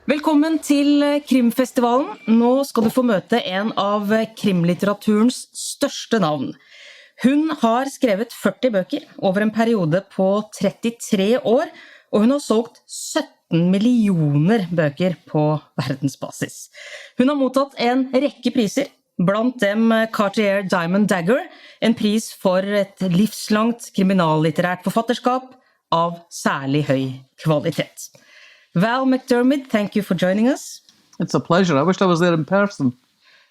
Velkommen til Krimfestivalen. Nå skal du få møte en av krimlitteraturens største navn. Hun har skrevet 40 bøker over en periode på 33 år, og hun har solgt 17 millioner bøker på verdensbasis. Hun har mottatt en rekke priser, blant dem Cartier Diamond Dagger, en pris for et livslangt kriminallitterært forfatterskap av særlig høy kvalitet. Val McDermid, thank you for joining us. It's a pleasure. I wished I was there in person.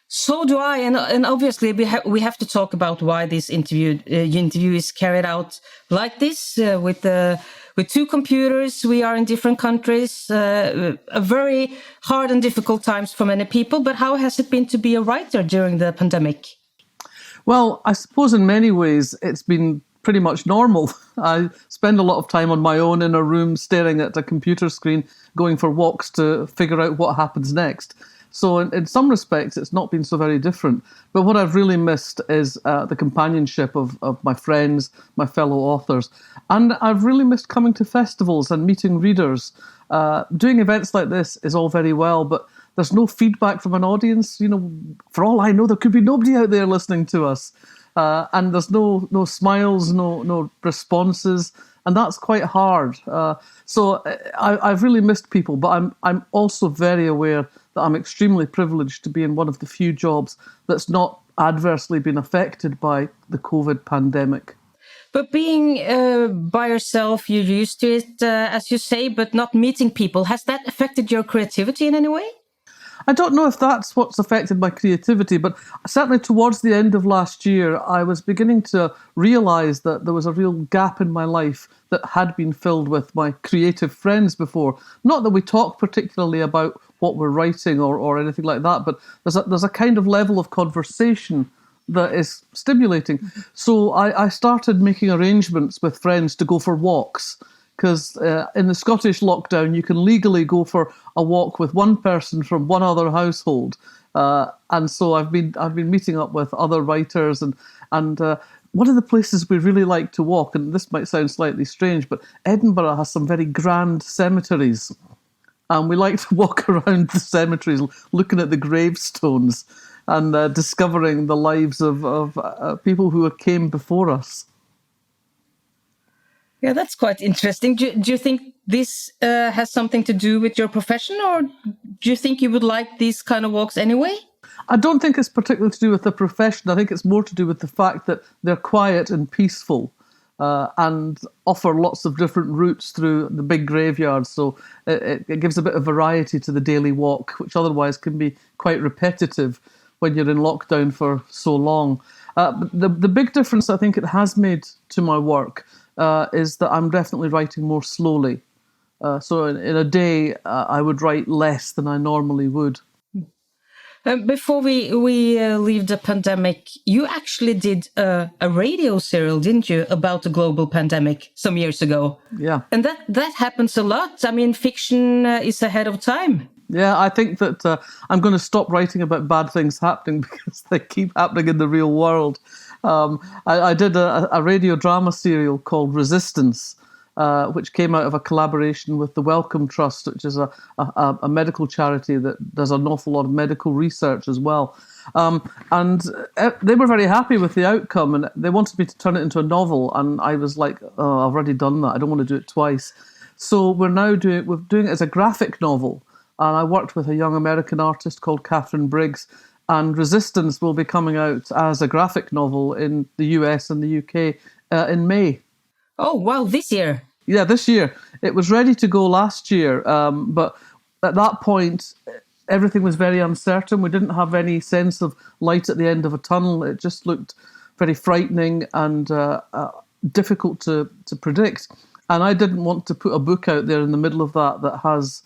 So do I, and obviously we have to talk about why this interview is carried out like this, with two computers. We are in different countries, a very hard and difficult times for many people, but how has it been to be a writer during the pandemic? Well, I suppose in many ways it's been pretty much normal. I spend a lot of time on my own in a room staring at a computer screen, going for walks to figure out what happens next. So in some respects, it's not been so very different. But what I've really missed is the companionship of my friends, my fellow authors. And I've really missed coming to festivals and meeting readers. Doing events like this is all very well, but there's no feedback from an audience. You know, for all I know, there could be nobody out there listening to us. And there's no smiles, no responses, and that's quite hard. So I've really missed people, but I'm also very aware that I'm extremely privileged to be in one of the few jobs that's not adversely been affected by the COVID pandemic. But being by yourself, you're used to it, as you say, but not meeting people, has that affected your creativity in any way? I don't know if that's what's affected my creativity, but certainly towards the end of last year, I was beginning to realise that there was a real gap in my life that had been filled with my creative friends before. Not that we talk particularly about what we're writing or anything like that, but there's a kind of level of conversation that is stimulating. So I started making arrangements with friends to go for walks. Because in the Scottish lockdown, you can legally go for a walk with one person from one other household, and so I've been meeting up with other writers, and one of the places we really like to walk, and this might sound slightly strange, but Edinburgh has some very grand cemeteries, and we like to walk around the cemeteries, looking at the gravestones and discovering the lives of people who came before us. Yeah, that's quite interesting. Do you think this has something to do with your profession, or do you think you would like these kind of walks anyway? I don't think it's particularly to do with the profession. I think it's more to do with the fact that they're quiet and peaceful and offer lots of different routes through the big graveyards. So it gives a bit of variety to the daily walk, which otherwise can be quite repetitive when you're in lockdown for so long. But the big difference I think it has made to my work is that I'm definitely writing more slowly. So in a day, I would write less than I normally would. Before we leave the pandemic, you actually did a radio serial, didn't you, about the global pandemic some years ago? Yeah. And that happens a lot. I mean, fiction is ahead of time. Yeah, I think that I'm going to stop writing about bad things happening because they keep happening in the real world. I did a radio drama serial called Resistance, which came out of a collaboration with the Wellcome Trust, which is a medical charity that does an awful lot of medical research as well. And they were very happy with the outcome, and they wanted me to turn it into a novel. And I was like, oh, I've already done that. I don't want to do it twice. So we're doing it as a graphic novel. And I worked with a young American artist called Catherine Briggs. And Resistance will be coming out as a graphic novel in the US and the UK in May. Oh, wow, this year? Yeah, this year. It was ready to go last year, but at that point, everything was very uncertain. We didn't have any sense of light at the end of a tunnel. It just looked very frightening and difficult to predict. And I didn't want to put a book out there in the middle of that has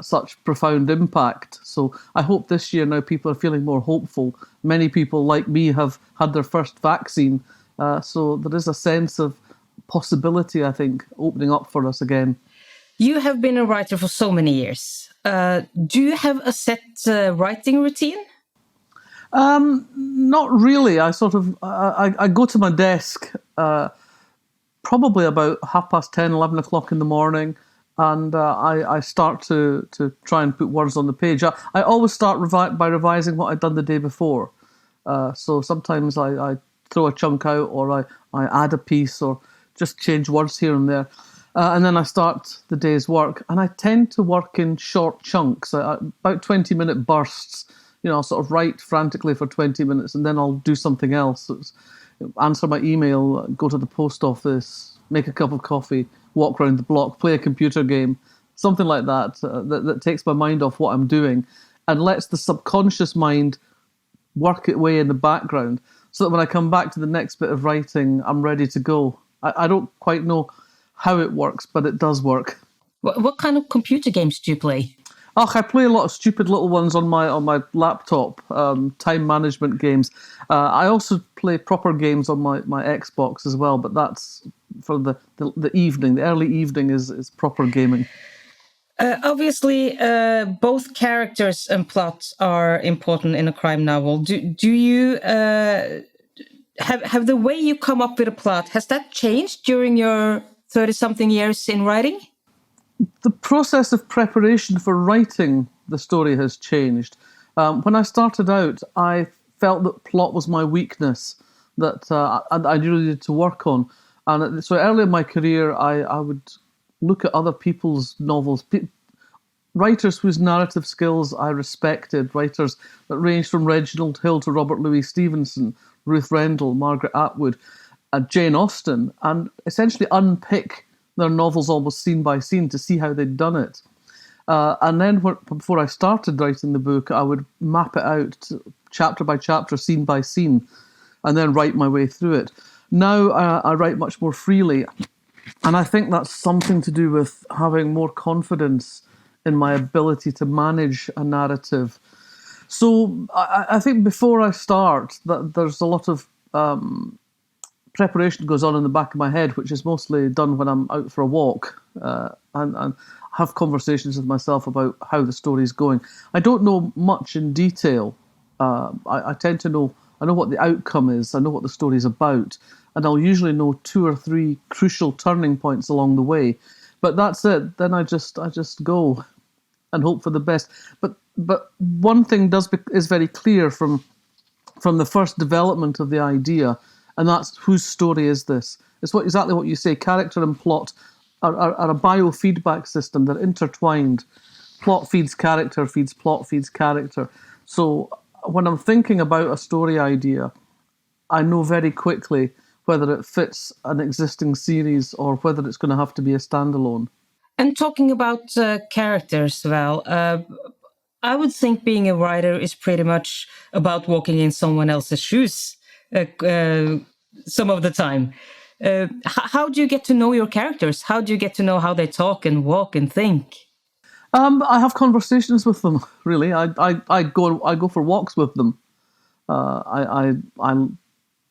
such profound impact. So I hope this year now people are feeling more hopeful. Many people like me have had their first vaccine. So there is a sense of possibility, I think, opening up for us again. You have been a writer for so many years. Do you have a set writing routine? Not really. I go to my desk probably about 10:30, 11 o'clock in the morning. and I start to try and put words on the page. I always start by revising what I'd done the day before. So sometimes I throw a chunk out, or I add a piece, or just change words here and there. And then I start the day's work. And I tend to work in short chunks, about 20-minute bursts. I'll sort of write frantically for 20 minutes, and then I'll do something else. Answer my email, go to the post office, make a cup of coffee, walk around the block, play a computer game, something like that, that takes my mind off what I'm doing and lets the subconscious mind work its way in the background, so that when I come back to the next bit of writing, I'm ready to go. I don't quite know how it works, but it does work. What kind of computer games do you play? I play a lot of stupid little ones on my laptop, time management games. I also play proper games on my Xbox as well, but that's for the evening. The early evening is proper gaming. Obviously, both characters and plot are important in a crime novel. Do you have the way you come up with a plot, has that changed during your 30-something years in writing? The process of preparation for writing the story has changed. When I started out, I felt that plot was my weakness that I really needed to work on. And so early in my career, I would look at other people's novels, writers whose narrative skills I respected, writers that ranged from Reginald Hill to Robert Louis Stevenson, Ruth Rendell, Margaret Atwood, Jane Austen, and essentially unpick their novels almost scene by scene to see how they'd done it. And then before I started writing the book, I would map it out chapter by chapter, scene by scene, and then write my way through it. Now I write much more freely, and I think that's something to do with having more confidence in my ability to manage a narrative. So I think before I start, that there's a lot of preparation goes on in the back of my head, which is mostly done when I'm out for a walk and have conversations with myself about how the story's going. I don't know much in detail. I tend to know, I know what the outcome is, I know what the story's about, and I'll usually know 2 or 3 crucial turning points along the way. But that's it. Then I just go and hope for the best. But one thing is very clear from the first development of the idea, and that's whose story is this? It's exactly what you say. Character and plot are a biofeedback system. They're intertwined. Plot feeds character, feeds plot, feeds character. So when I'm thinking about a story idea, I know very quickly whether it fits an existing series or whether it's going to have to be a standalone. And talking about characters, Val, I would think being a writer is pretty much about walking in someone else's shoes some of the time. How do you get to know your characters? How do you get to know how they talk and walk and think? I have conversations with them. Really, I go for walks with them. I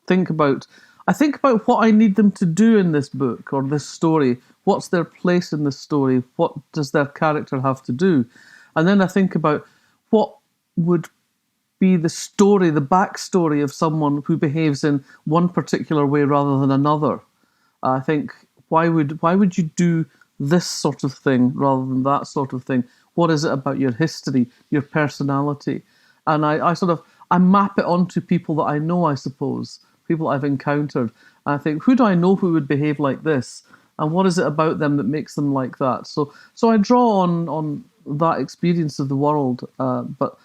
think about what I need them to do in this book or this story. What's their place in this story? What does their character have to do? And then I think about what would be the story, the backstory of someone who behaves in one particular way rather than another. I think, why would you do this sort of thing rather than that sort of thing? What is it about your history, your personality? And I map it onto people that I know, I suppose, people I've encountered. And I think, who do I know who would behave like this? And what is it about them that makes them like that? So I draw on that experience of the world, but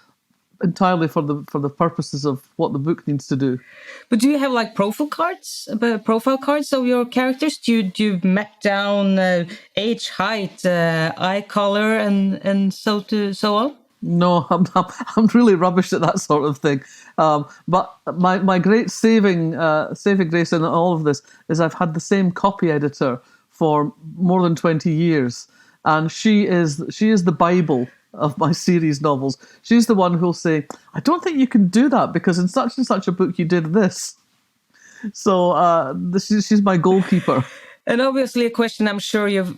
entirely for the purposes of what the book needs to do. But do you have like profile cards of your characters? Do you map down age, height, eye color, and so on? No, I'm really rubbish at that sort of thing. But my great saving grace in all of this is I've had the same copy editor for more than 20 years, and she is the Bible of my series novels. She's the one who'll say, I don't think you can do that because in such and such a book you did this. So she's my goalkeeper. And obviously a question I'm sure you've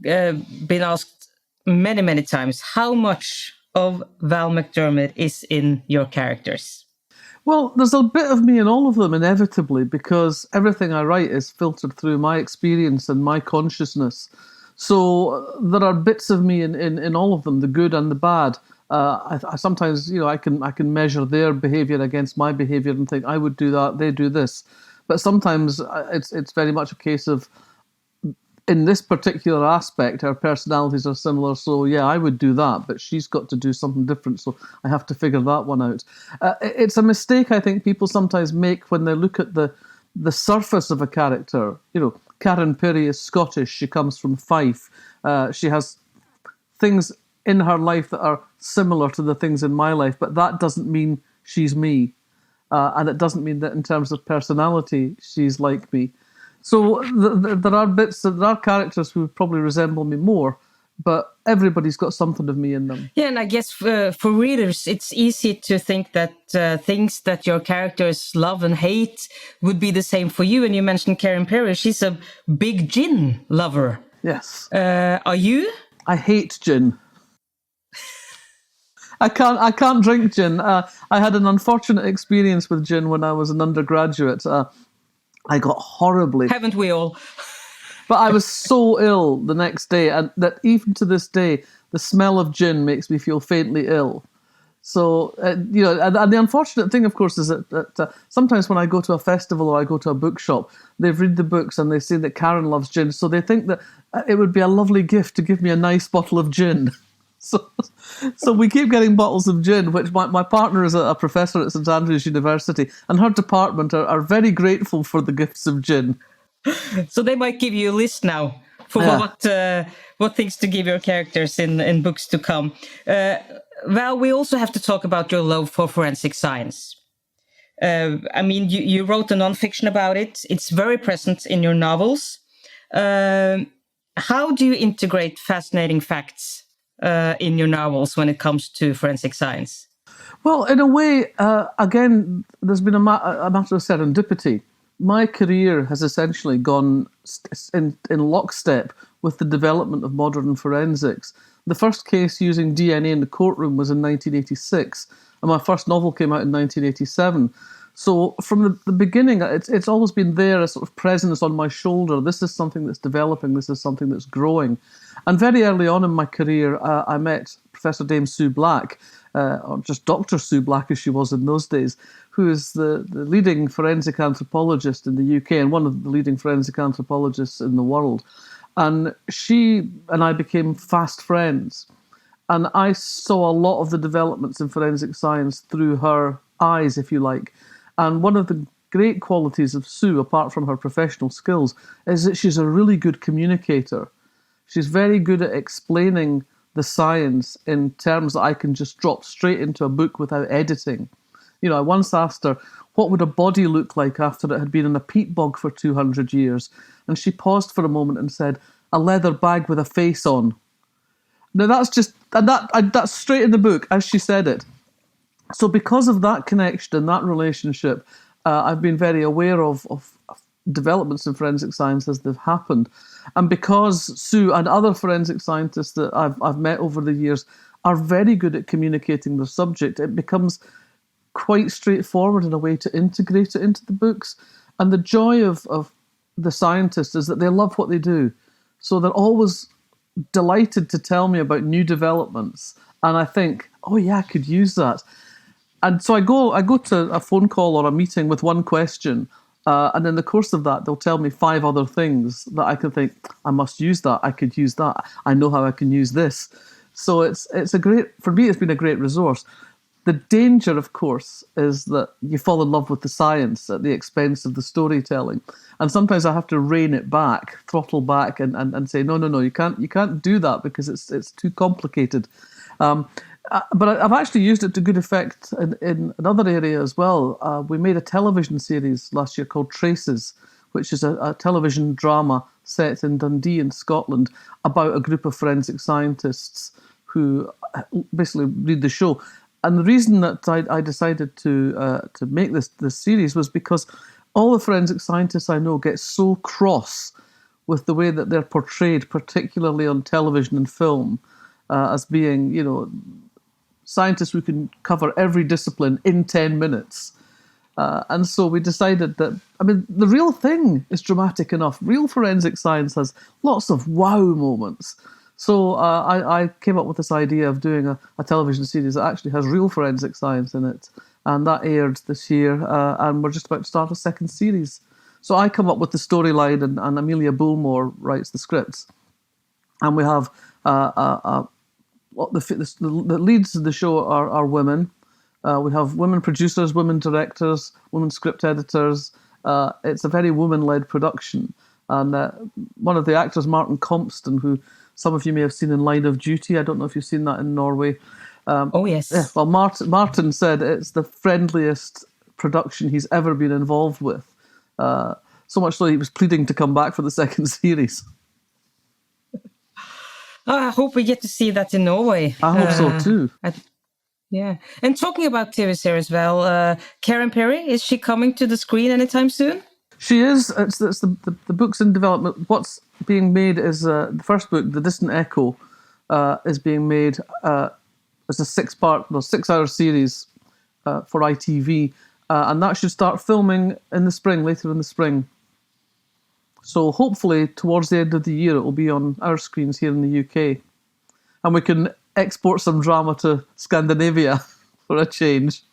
been asked many, many times. How much of Val McDermid is in your characters? Well, there's a bit of me in all of them, inevitably, because everything I write is filtered through my experience and my consciousness. So there are bits of me in all of them, the good and the bad. I sometimes, I can measure their behaviour against my behaviour and think I would do that, they do this. But sometimes it's very much a case of, in this particular aspect, our personalities are similar. So yeah, I would do that, but she's got to do something different. So I have to figure that one out. It's a mistake I think people sometimes make when they look at the surface of a character. Karen Perry is Scottish. She comes from Fife. She has things in her life that are similar to the things in my life, but that doesn't mean she's me. And it doesn't mean that in terms of personality, she's like me. So there are characters who probably resemble me more, but everybody's got something of me in them. Yeah, and I guess for readers, it's easy to think that things that your characters love and hate would be the same for you. And you mentioned Karen Perry. She's a big gin lover. Yes. Are you? I hate gin. I can't drink gin. I had an unfortunate experience with gin when I was an undergraduate. I got horribly... Haven't we all? But I was so ill the next day, and that even to this day, the smell of gin makes me feel faintly ill. So, and the unfortunate thing, of course, is that sometimes when I go to a festival or I go to a bookshop, they read the books and they say that Karen loves gin, so they think that it would be a lovely gift to give me a nice bottle of gin. So we keep getting bottles of gin, which my partner is a professor at St Andrews University, and her department are very grateful for the gifts of gin. So they might give you a list now for what things to give your characters in books to come. Val, we also have to talk about your love for forensic science. You wrote a non-fiction about it. It's very present in your novels. How do you integrate fascinating facts in your novels when it comes to forensic science? Well, in a way, again, there's been a matter of serendipity. My career has essentially gone in lockstep with the development of modern forensics. The first case using DNA in the courtroom was in 1986, and my first novel came out in 1987. So from the beginning, it's always been there, a sort of presence on my shoulder. This is something that's developing. This is something that's growing. And very early on in my career, I met Professor Dame Sue Black, or just Dr. Sue Black as she was in those days, who is the leading forensic anthropologist in the UK and one of the leading forensic anthropologists in the world. And she and I became fast friends. And I saw a lot of the developments in forensic science through her eyes, if you like. And one of the great qualities of Sue, apart from her professional skills, is that she's a really good communicator. She's very good at explaining the science in terms that I can just drop straight into a book without editing. I once asked her, what would a body look like after it had been in a peat bog for 200 years? And she paused for a moment and said, a leather bag with a face on. Now that's straight in the book, as she said it. So because of that connection and that relationship, I've been very aware of developments in forensic science as they've happened. And because Sue and other forensic scientists that I've met over the years are very good at communicating their subject, it becomes quite straightforward in a way to integrate it into the books. And the joy of the scientists is that they love what they do. So they're always delighted to tell me about new developments. And I think, oh yeah, I could use that. And so I go to a phone call or a meeting with one question, and in the course of that, they'll tell me 5 other things that I can think, I must use that, I could use that, I know how I can use this. So for me, it's been a great resource. The danger, of course, is that you fall in love with the science at the expense of the storytelling. And sometimes I have to rein it back, throttle back and say, no, you can't do that because it's too complicated. But I've actually used it to good effect in another area as well. We made a television series last year called Traces, which is a television drama set in Dundee in Scotland about a group of forensic scientists who basically read the show. And the reason that I decided to make this series was because all the forensic scientists I know get so cross with the way that they're portrayed, particularly on television and film, as being, scientists who can cover every discipline in 10 minutes. And so we decided that, I mean, the real thing is dramatic enough. Real forensic science has lots of wow moments. So I came up with this idea of doing a television series that actually has real forensic science in it. And that aired this year, and we're just about to start a second series. So I come up with the storyline, and Amelia Bullmore writes the scripts. And we have the leads of the show are women. We have women producers, women directors, women script editors. It's a very woman-led production. And one of the actors, Martin Compston, who some of you may have seen in Line of Duty. I don't know if you've seen that in Norway. Oh, yes. Yeah, well, Martin said it's the friendliest production he's ever been involved with. So much so he was pleading to come back for the second series. I hope we get to see that in Norway. I hope so too. Yeah. And talking about TV series, Val, Karen Perry, is she coming to the screen anytime soon? She is. It's the book's in development. What's being made is the first book, The Distant Echo, is being made as a 6-hour series for ITV. And that should start filming later in the spring. So hopefully towards the end of the year, it will be on our screens here in the UK. And we can export some drama to Scandinavia for a change.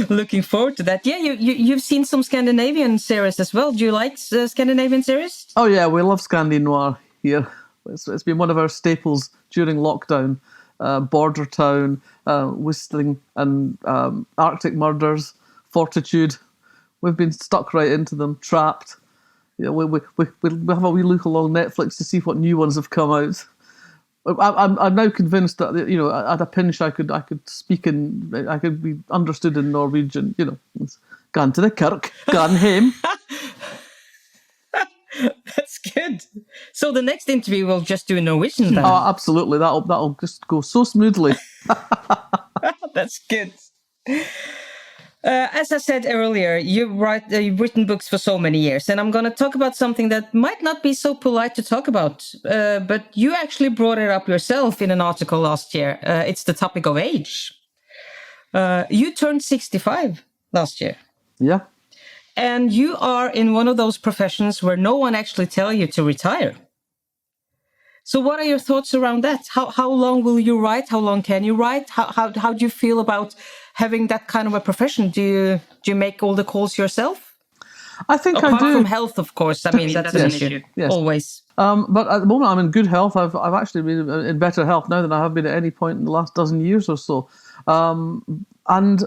Looking forward to that. Yeah, you've seen some Scandinavian series as well. Do you like Scandinavian series? Oh yeah, we love Scandi Noir here. It's been one of our staples during lockdown. Border Town, Whistling, and Arctic Murders, Fortitude. We've been stuck right into them, trapped. We have a wee look along Netflix to see what new ones have come out. I'm now convinced that at a pinch I could speak I could be understood in Norwegian. It's gone to the kirk, gone home. That's good. So the next interview we'll just do in Norwegian then. Oh, absolutely. That'll just go so smoothly. That's good. As I said earlier, you've written books for so many years, and I'm going to talk about something that might not be so polite to talk about, but you actually brought it up yourself in an article last year. It's the topic of age. You turned 65 last year. Yeah. And you are in one of those professions where no one actually tells you to retire. So what are your thoughts around that? How long will you write? How long can you write? How do you feel about having that kind of a profession? Do you make all the calls yourself? I think Apart I do. Apart from health, of course. I mean, that's an issue. Yes. Always. But at the moment, I'm in good health. I've actually been in better health now than I have been at any point in the last dozen years or so. And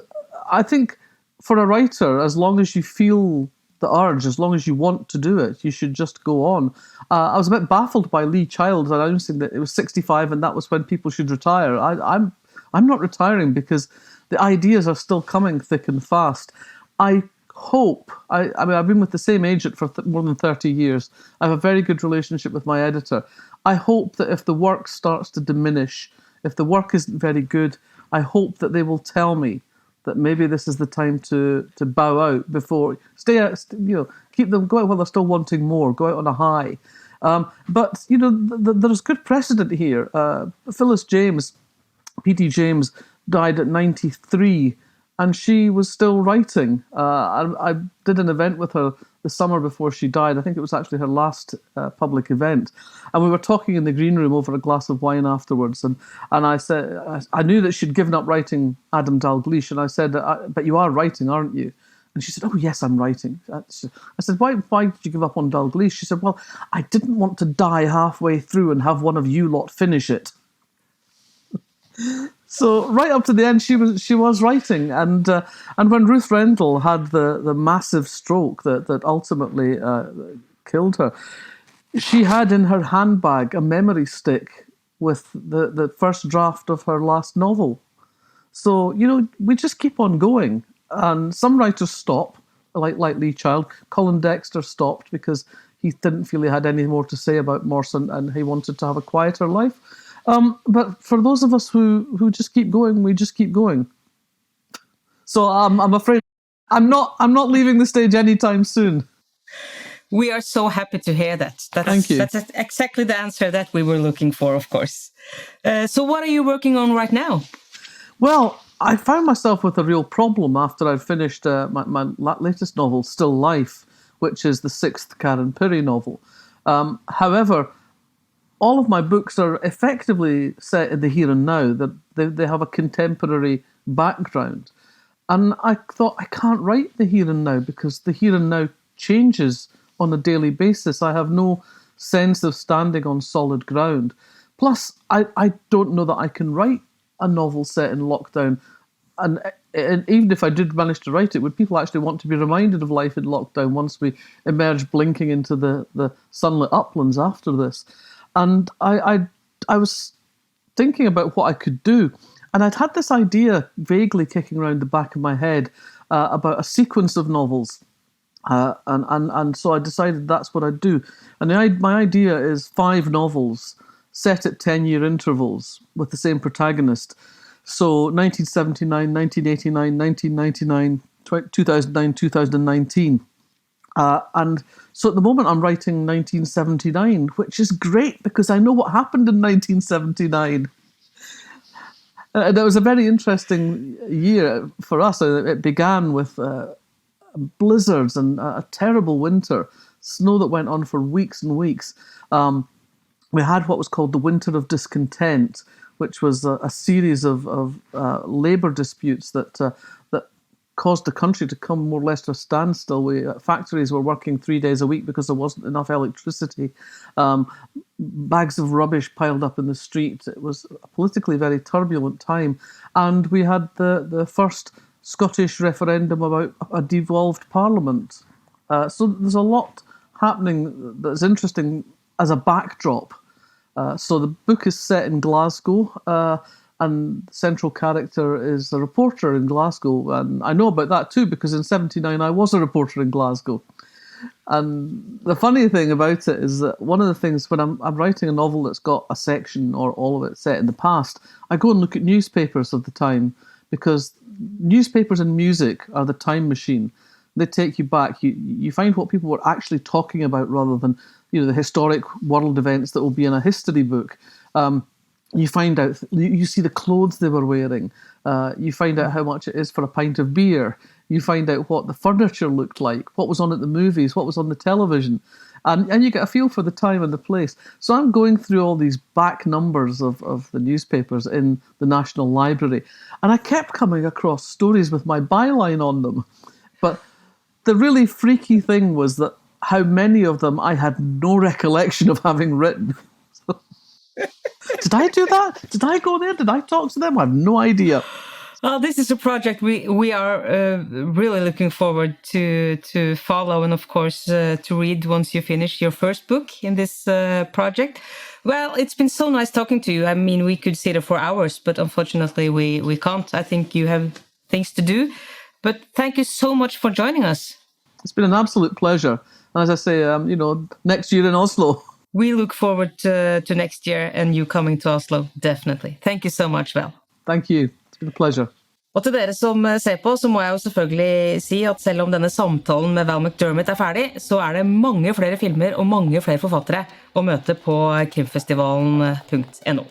I think for a writer, as long as you feel the urge, as long as you want to do it, you should just go on. I was a bit baffled by Lee Child announcing that it was 65 and that was when people should retire. I'm not retiring because the ideas are still coming thick and fast. I hope, I mean, I've been with the same agent for more than 30 years. I have a very good relationship with my editor. I hope that if the work starts to diminish, if the work isn't very good, I hope that they will tell me that maybe this is the time to bow out before keep them going while they're still wanting more, go out on a high. But there's good precedent here. Phyllis James, P.D. James, died at 93, and she was still writing. I did an event with her the summer before she died. I think it was actually her last public event. And we were talking in the green room over a glass of wine afterwards. And I said, I knew that she'd given up writing Adam Dalgliesh. And I said, but you are writing, aren't you? And she said, oh, yes, I'm writing. I said, why did you give up on Dalgliesh? She said, well, I didn't want to die halfway through and have one of you lot finish it. So right up to the end, she was writing, and when Ruth Rendell had the massive stroke that ultimately killed her, she had in her handbag a memory stick with the first draft of her last novel. So we just keep on going, and some writers stop, like Lee Child. Colin Dexter stopped because he didn't feel he had any more to say about Morrison, and he wanted to have a quieter life. But for those of us who just keep going, we just keep going. So I'm afraid I'm not leaving the stage anytime soon. We are so happy to hear that. Thank you. That's exactly the answer that we were looking for, of course. So what are you working on right now? Well, I found myself with a real problem after I'd finished my latest novel, Still Life, which is the sixth Karen Pirie novel. However, all of my books are effectively set in the here and now, that they have a contemporary background. And I thought, I can't write the here and now because the here and now changes on a daily basis. I have no sense of standing on solid ground. Plus, I don't know that I can write a novel set in lockdown. And even if I did manage to write it, would people actually want to be reminded of life in lockdown once we emerge blinking into the sunlit uplands after this? And I was thinking about what I could do. And I'd had this idea vaguely kicking around the back of my head about a sequence of novels. And so I decided that's what I'd do. And my idea is 5 novels set at 10-year intervals with the same protagonist. So 1979, 1989, 1999, 2009, 2019. And so at the moment I'm writing 1979, which is great because I know what happened in 1979. And it was a very interesting year for us. It began with blizzards and a terrible winter, snow that went on for weeks and weeks. We had what was called the Winter of Discontent, which was a series of labour disputes that caused the country to come more or less to a standstill. Factories were working 3 days a week because there wasn't enough electricity. Bags of rubbish piled up in the street. It was a politically very turbulent time. And we had the first Scottish referendum about a devolved parliament. So there's a lot happening that's interesting as a backdrop. So the book is set in Glasgow, and the central character is a reporter in Glasgow. And I know about that too, because in 79 I was a reporter in Glasgow. And the funny thing about it is that one of the things when I'm writing a novel that's got a section or all of it set in the past, I go and look at newspapers of the time, because newspapers and music are the time machine. They take you back. You find what people were actually talking about rather than the historic world events that will be in a history book. You find out, you see the clothes they were wearing. You find out how much it is for a pint of beer. You find out what the furniture looked like, what was on at the movies, what was on the television. And you get a feel for the time and the place. So I'm going through all these back numbers of the newspapers in the National Library. And I kept coming across stories with my byline on them. But the really freaky thing was that how many of them I had no recollection of having written. Did I do that? Did I go there? Did I talk to them? I have no idea. Well, this is a project we are really looking forward to follow, and of course to read once you finish your first book in this project. Well, it's been so nice talking to you. I mean, we could sit there for hours, but unfortunately we can't. I think you have things to do. But thank you so much for joining us. It's been an absolute pleasure. And as I say, next year in Oslo. We look forward to next year and you coming to Oslo, definitely. Thank you so much, Val. Thank you. It's been a pleasure. Og til dere som ser på, så må jeg jo selvfølgelig si at selv om denne samtalen med Val McDermid ferdig, så det mange flere filmer og mange flere forfattere å møte på krimfestivalen.no.